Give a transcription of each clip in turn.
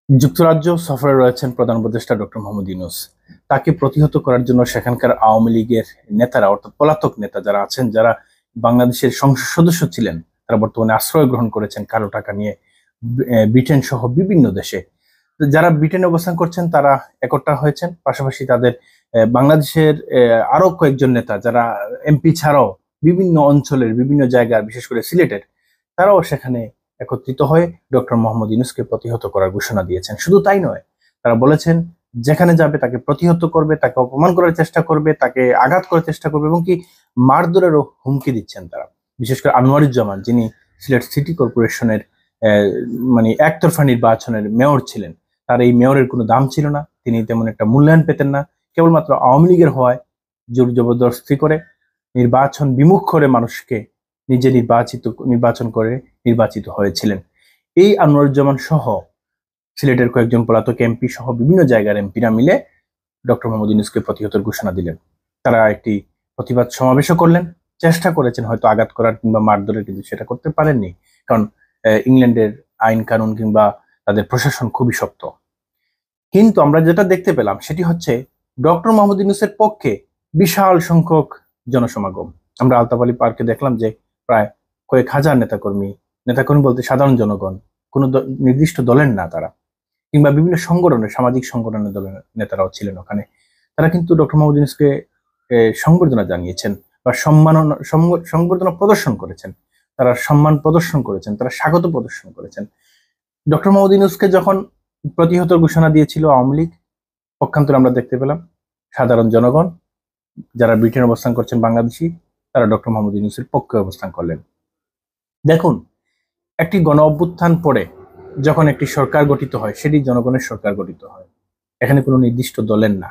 যুক্তরাজ্য সফরে রয়েছেন প্রধান উপদেষ্টা ডক্টর মোহাম্মদ ইউনূস। তাকে প্রতিহত করার জন্য সেখানকার আওয়ামী লীগের নেতারা, অর্থাৎ পলাতক নেতা যারা আছেন, যারা বাংলাদেশের সংসদ সদস্য ছিলেন, তারা বর্তমানে আশ্রয় গ্রহণ করেছেন কালো টাকা নিয়ে ব্রিটেন সহ বিভিন্ন দেশে। যারা ব্রিটেনে অবস্থান করছেন তারা একট্টা হয়েছেন, পাশাপাশি তাদের বাংলাদেশের আরো কয়েকজন নেতা যারা এমপি ছাড়াও বিভিন্ন অঞ্চলের বিভিন্ন জায়গার, বিশেষ করে সিলেটের, তারাও সেখানে একত্রিত হয়ে ডক্টর মোহাম্মদ ইউনূসকে প্রতিহত করার ঘোষণা দিয়েছেন। শুধু তাই নয়, তারা বলেছেন যেখানে যাবে তাকে প্রতিহত করবে, তাকে অপমান করার চেষ্টা করবে, তাকে আঘাত করার চেষ্টা করবে, এবং কি মারধরেরও হুমকি দিচ্ছেন তারা। বিশেষ করে আনোয়ারুজ্জামান, যিনি সিলেট সিটি কর্পোরেশনের মানে একতরফা নির্বাচনের মেয়র ছিলেন, তার এই মেয়রের কোনো দাম ছিল না, তিনি তেমন একটা মূল্যায়ন পেতেন না। কেবলমাত্র আওয়ামী লীগের হওয়ায় জোর জবরদস্তি করে নির্বাচন বিমুখ করে মানুষকে নিজে নির্বাচন করে নির্বাচিত হয়েছিলেন। এই আনোয়ারুজ্জামান সহ সিলেটের কয়েকজন পলাতক এমপি সহ বিভিন্ন জায়গার এমপিরা মিলে ডক্টর মোহাম্মদ ইউনূসকে প্রতিহতের ঘোষণা দিলেন। তারা একটি প্রতিবাদ সমাবেশও করলেন, চেষ্টা করেছেন হয়তো আঘাত করার কিংবা মারধরের, কিন্তু সেটা করতে পারেননি, কারণ ইংল্যান্ডের আইন কানুন কিংবা তাদের প্রশাসন খুবই শক্ত। কিন্তু আমরা যেটা দেখতে পেলাম সেটি হচ্ছে ডক্টর মোহাম্মদ ইউনূসের পক্ষে বিশাল সংখ্যক জনসমাগম। আমরা আলতাফ আলী পার্কে দেখলাম যে প্রায় কয়েক হাজার নেতাকর্মী বলতে সাধারণ জনগণ, কোনো নির্দিষ্ট দলের না তারা, কিংবা বিভিন্ন সংগঠনের, সামাজিক সংগঠনের দলের নেতারাও ছিলেন ওখানে। তারা কিন্তু ডক্টর মোহাম্মদ ইউনূসকে সংবর্ধনা জানিয়েছেন বা সংবর্ধনা প্রদর্শন করেছেন, তারা সম্মান প্রদর্শন করেছেন, তারা স্বাগত প্রদর্শন করেছেন। ডক্টর মোহাম্মদ ইউনূসকে যখন প্রতিহত ঘোষণা দিয়েছিল আওয়ামী লীগ, পক্ষান্তরে আমরা দেখতে পেলাম সাধারণ জনগণ যারা ব্রিটেন অবস্থান করছেন, বাংলাদেশি, তারা ডক্টর মোহাম্মদ ইউনূসের পক্ষে অবস্থান করলেন। দেখুন, একটি গণ অভ্যুত্থান পরে যখন একটি সরকার গঠিত হয়, সেটি জনগণের সরকার গঠিত হয়, এখানে কোনো নির্দিষ্ট দলের না।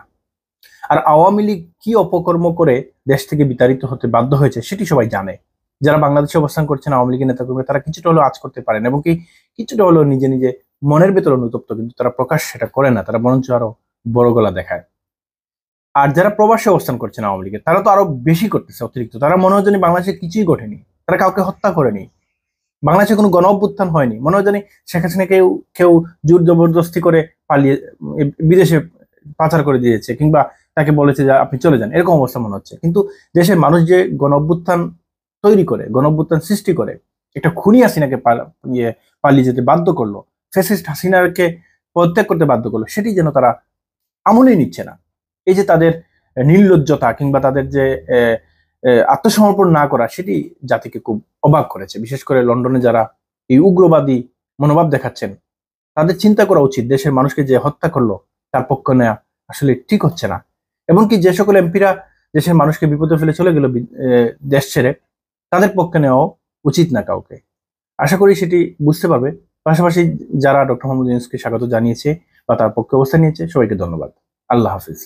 আর আওয়ামী লীগ কি অপকর্ম করে দেশ থেকে বিতাড়িত হতে বাধ্য হয়েছে সেটি সবাই জানে। যারা বাংলাদেশে অবস্থান করছেন আওয়ামী লীগের নেতাকর্মী, তারা কিছুটা হলেও আঁচ করতে পারেন, এবং কি কিছুটা হলেও নিজে নিজে মনের ভেতর অনুতপ্ত, কিন্তু তারা প্রকাশ সেটা করে না, তারা বরঞ্চ আরো বড় গলা দেখায়। আর যারা প্রবাসে অবস্থান করছেন আওয়ামী লীগের, তারা তো আরো বেশি করতেছে, অতিরিক্ত। তারা মনে হয় জানি বাংলাদেশে কিছুই ঘটেনি, তারা কাউকে হত্যা করেনি, বাংলাদেশে কোনো গণ অভ্যুত্থান হয়নি, মনে হয় জানি শেখ হাসিনা কেউ কেউ জোর জবরদস্তি করে পালিয়ে বিদেশে পাচার করে দিয়েছে, কিংবা তাকে বলেছে যে আপনি চলে যান, এরকম অবস্থা মনে হচ্ছে। কিন্তু দেশের মানুষ যে গণ অভ্যুত্থান তৈরি করে, গণ অভ্যুত্থান সৃষ্টি করে, একটা খুনি হাসিনাকে পালিয়ে যেতে বাধ্য করলো, ফ্যাসিস্ট হাসিনাকে পদত্যাগ করতে বাধ্য করলো, সেটি যেন তারা আমলেই নিচ্ছে না। এই যে তাদের নির্লজ্জতা কিংবা তাদের যে আত্মসমর্পণ না করা, সেটি জাতিকে খুব অবাক করেছে। বিশেষ করে লন্ডনে যারা এই উগ্রবাদী মনোভাব দেখাচ্ছেন, তাদের চিন্তা করা উচিত, দেশের মানুষকে যে হত্যা করলো তার পক্ষ নেওয়া আসলে ঠিক হচ্ছে না। এমনকি যে সকল এমপিরা দেশের মানুষকে বিপদে ফেলে চলে গেল দেশ ছেড়ে, তাদের পক্ষে নেওয়াও উচিত না কাউকে। আশা করি সেটি বুঝতে পারবে। পাশাপাশি যারা ডক্টর মোহাম্মদ ইউনূসকে স্বাগত জানিয়েছে বা তার পক্ষে অবস্থান নিয়েছে, সবাইকে ধন্যবাদ। আল্লাহ হাফিজ।